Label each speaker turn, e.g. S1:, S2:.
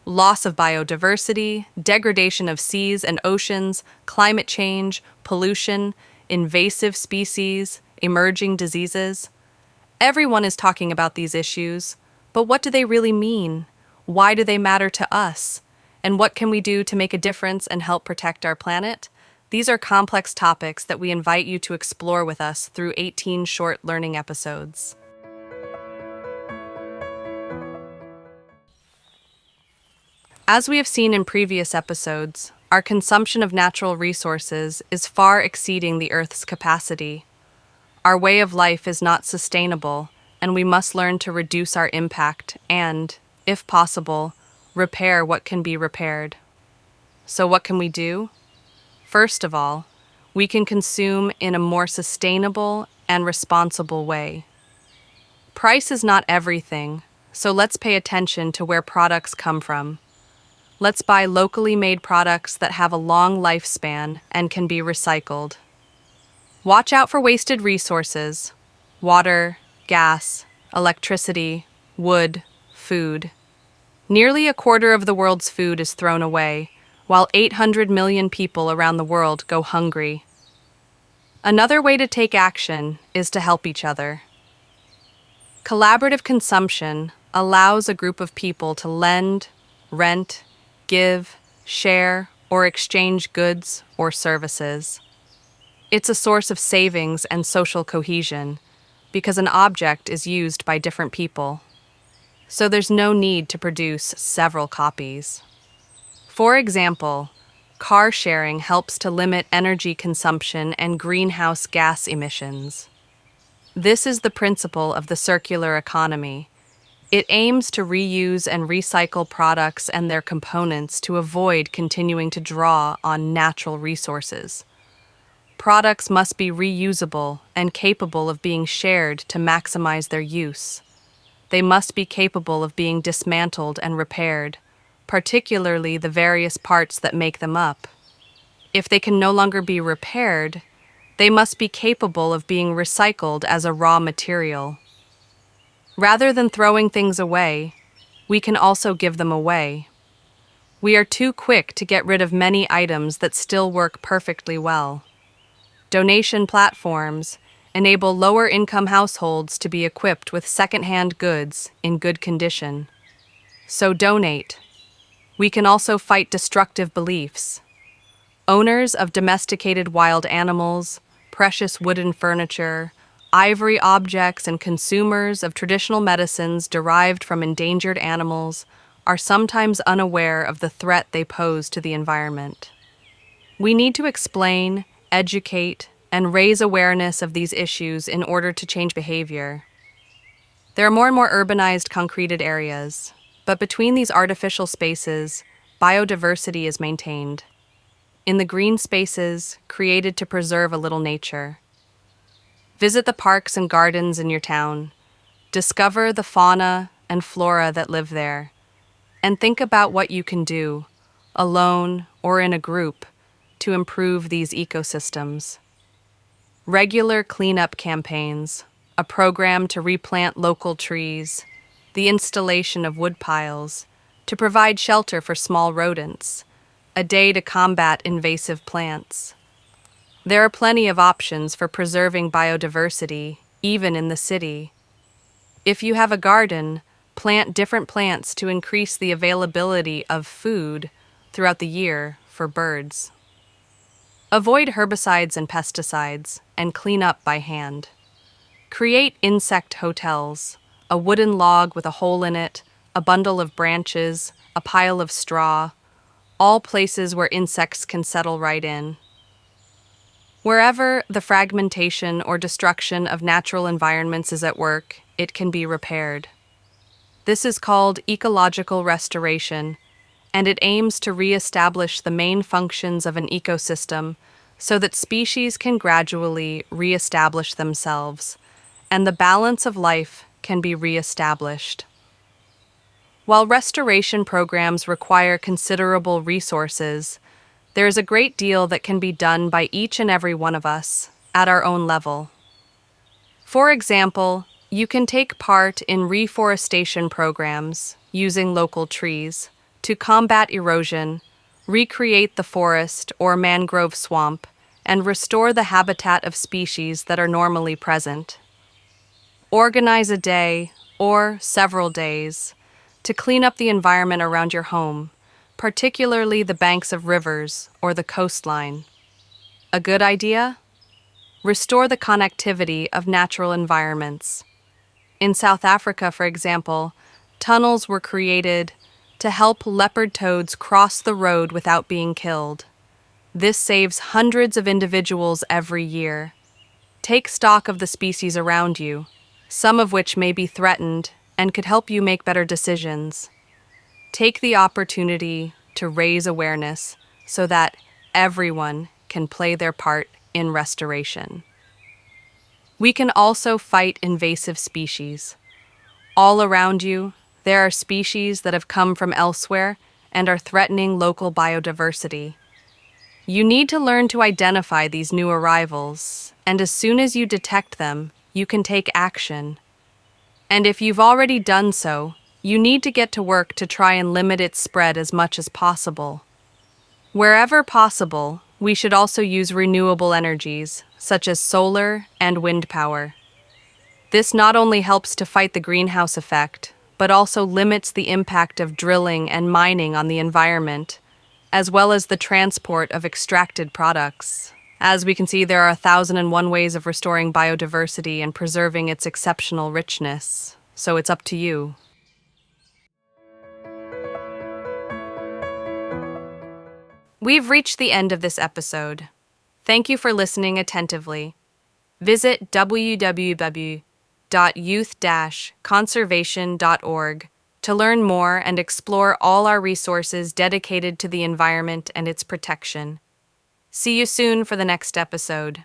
S1: loss of biodiversity, degradation of seas and oceans, climate change, pollution, invasive species, emerging diseases. Everyone is talking about these issues, but what do they really mean? Why do they matter to us? And what can we do to make a difference and help protect our planet? These are complex topics that we invite you to explore with us through 18 short learning episodes. As we have seen in previous episodes, our consumption of natural resources is far exceeding the Earth's capacity. Our way of life is not sustainable, and we must learn to reduce our impact and, if possible, repair what can be repaired. So what can we do? First of all, we can consume in a more sustainable and responsible way. Price is not everything, so let's pay attention to where products come from. Let's buy locally made products that have a long lifespan and can be recycled. Watch out for wasted resources: water, gas, electricity, wood, food. Nearly a quarter of the world's food is thrown away, while 800 million people around the world go hungry. Another way to take action is to help each other. Collaborative consumption allows a group of people to lend, rent, give, share, or exchange goods or services. It's a source of savings and social cohesion because an object is used by different people. So there's no need to produce several copies. For example, car sharing helps to limit energy consumption and greenhouse gas emissions. This is the principle of the circular economy. It aims to reuse and recycle products and their components to avoid continuing to draw on natural resources. Products must be reusable and capable of being shared to maximize their use. They must be capable of being dismantled and repaired, particularly the various parts that make them up. If they can no longer be repaired, they must be capable of being recycled as a raw material. Rather than throwing things away, we can also give them away. We are too quick to get rid of many items that still work perfectly well. Donation platforms enable lower-income households to be equipped with second-hand goods in good condition. So donate. We can also fight destructive beliefs. Owners of domesticated wild animals, precious wooden furniture, ivory objects, and consumers of traditional medicines derived from endangered animals are sometimes unaware of the threat they pose to the environment. We need to explain, educate, and raise awareness of these issues in order to change behavior. There are more and more urbanized, concreted areas, but between these artificial spaces, biodiversity is maintained. In the green spaces created to preserve a little nature. Visit the parks and gardens in your town. Discover the fauna and flora that live there, and think about what you can do, alone or in a group, to improve these ecosystems. Regular cleanup campaigns, a program to replant local trees, the installation of wood piles, to provide shelter for small rodents, a day to combat invasive plants. There are plenty of options for preserving biodiversity, even in the city. If you have a garden, plant different plants to increase the availability of food throughout the year for birds. Avoid herbicides and pesticides, and clean up by hand. Create insect hotels, a wooden log with a hole in it, a bundle of branches, a pile of straw, all places where insects can settle right in. Wherever the fragmentation or destruction of natural environments is at work, it can be repaired. This is called ecological restoration, and it aims to re-establish the main functions of an ecosystem so that species can gradually re-establish themselves, and the balance of life can be re-established. While restoration programs require considerable resources, there is a great deal that can be done by each and every one of us at our own level. For example, you can take part in reforestation programs using local trees to combat erosion, recreate the forest or mangrove swamp, and restore the habitat of species that are normally present. Organize a day, or several days, to clean up the environment around your home, particularly the banks of rivers or the coastline. A good idea? Restore the connectivity of natural environments. In South Africa, for example, tunnels were created to help leopard toads cross the road without being killed. This saves hundreds of individuals every year. Take stock of the species around you, some of which may be threatened and could help you make better decisions. Take the opportunity to raise awareness so that everyone can play their part in restoration. We can also fight invasive species. All around you, there are species that have come from elsewhere and are threatening local biodiversity. You need to learn to identify these new arrivals, and as soon as you detect them, you can take action. And if you've already done so, you need to get to work to try and limit its spread as much as possible. Wherever possible, we should also use renewable energies, such as solar and wind power. This not only helps to fight the greenhouse effect, but also limits the impact of drilling and mining on the environment, as well as the transport of extracted products. As we can see, there are 1,001 ways of restoring biodiversity and preserving its exceptional richness, so it's up to you. We've reached the end of this episode. Thank you for listening attentively. Visit www.youth-conservation.org to learn more and explore all our resources dedicated to the environment and its protection. See you soon for the next episode.